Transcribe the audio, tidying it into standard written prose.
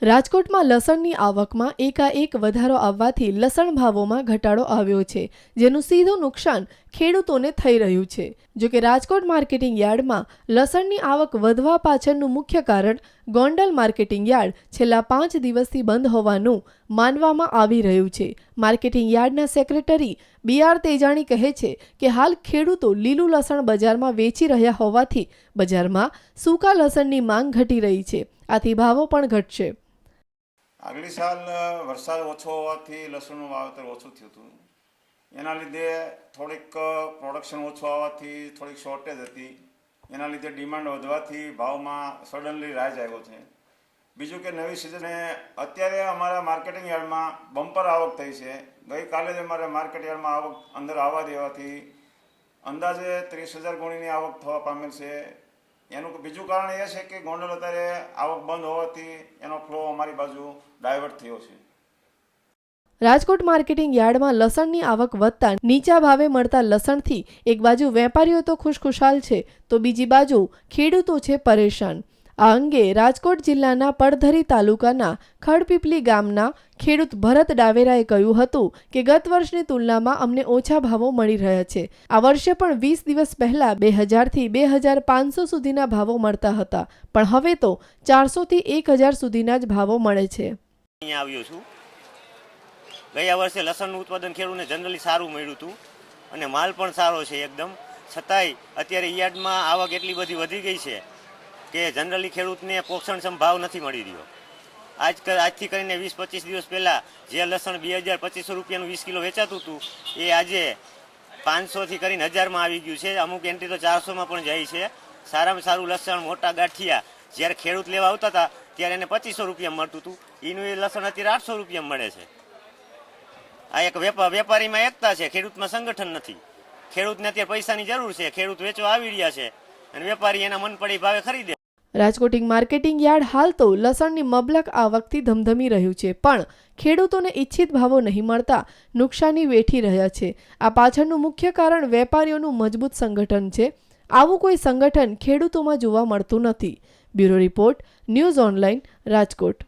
રાજકોટમાં લસણની આવકમાં એકાએક વધારો આવવાથી લસણ ભાવોમાં ઘટાડો આવ્યો છે, જેનું સીધું નુકસાન ખેડૂતોને થઈ રહ્યું છે। જો કે રાજકોટ માર્કેટિંગ યાર્ડમાં લસણની આવક વધવા પાછળનું મુખ્ય કારણ ગોંડલ માર્કેટિંગ યાર્ડ છેલ્લા 5 દિવસથી બંધ હોવાનું માનવામાં આવી રહ્યું છે। માર્કેટિંગ યાર્ડના સેક્રેટરી BR તેજાણી કહે છે કે હાલ ખેડૂતો લીલું લસણ બજારમાં વેચી રહ્યા હોવાથી બજારમાં સૂકા લસણની માંગ ઘટી રહી છે, આથી ભાવો પણ ઘટશે। આગલી સાલ વરસાદ ઓછો હોવાથી લસણનું વાવેતર ઓછું થયું હતું, એના લીધે થોડીક પ્રોડક્શન ઓછું આવવાથી થોડીક શોર્ટેજ હતી, એના લીધે ડિમાન્ડ વધવાથી ભાવમાં સડનલી રાઇઝ આવ્યો છે। બીજું કે નવી સિઝને અત્યારે અમારા માર્કેટિંગ યાર્ડમાં બમ્પર આવક થઈ છે। ગઈકાલે જ અમારે માર્કેટ યાર્ડમાં આવક અંદર આવવા દેવાથી અંદાજે 30,000 ગુણીની આવક થવા પામેલ છે। એનું બીજું કારણ એ છે કે ગોંડલ અત્યારે આવક બંધ હોવાથી એનો ફ્લો અમારી બાજુ ડાયવર્ટ થયો છે। રાજકોટ માર્કેટિંગ યાર્ડમાં લસણની આવક વધતા નીચા ભાવે મળતા લસણથી એક બાજુ વેપારીઓ તો ખુશખુશાલ છે, તો બીજી બાજુ ખેડૂતો છે પરેશાન। આ અંગે રાજકોટ જિલ્લાના પડધરી તાલુકાના ખડપીપલી ગામના ખેડૂત ભરત ડાવેરાએ કહ્યું હતું કે ગત વર્ષની તુલનામાં અમને ઓછા ભાવો મળી રહ્યા છે। આ વર્ષે પણ 20 દિવસ પહેલા 2000 થી 2500 સુધીના ભાવો મળતા હતા, પણ હવે તો 400 થી 1000 સુધીના જ ભાવો મળે છે। અહીંયા આવ્યો છું। ગયા વર્ષે લસણનું ઉત્પાદન ખેડૂતને જનરલી સારું મળ્યું હતું અને માલ પણ સારો છે એકદમ, છતાંય અત્યારે યાર્ડમાં આવક એટલી બધી વધી ગઈ છે કે જનરલી ખેડૂતને પોષણક્ષમ ભાવ નથી મળી રહ્યો। આજથી કરીને 20-25 દિવસ પહેલાં જે લસણ 2,000-2,500 રૂપિયાનું 20 કિલો વેચાતું હતું એ આજે 500થી કરીને 1000માં આવી ગયું છે। અમુક એન્ટ્રી તો 400માં પણ જાય છે। સારામાં સારું લસણ મોટા ગાંઠિયા જ્યારે ખેડૂત લેવા આવતા હતા ત્યારે એને 2500 રૂપિયા મળતું હતું, એનું એ લસણ અત્યારે 800 રૂપિયા મળે છે। આ એક વેપારીમાં એકતા છે, ખેડૂતમાં સંગઠન નથી। ખેડૂતને અત્યારે પૈસાની જરૂર છે, ખેડૂત વેચવા આવી રહ્યા છે અને વેપારી એના મન પડે ભાવે ખરીદે। રાજકોટ માર્કેટિંગ યાર્ડ હાલ તો લસણની મબલક આવકથી ધમધમી રહ્યું છે, પણ ખેડૂતોને ઈચ્છિત ભાવો નહીં મળતા નુકસાની વેઠી રહ્યા છે। આ પાછળનું મુખ્ય કારણ વેપારીઓનું મજબૂત સંગઠન છે। આવું કોઈ સંગઠન ખેડૂતોમાં જોવા મળતું નથી। Bureau report, news online, Rajkot.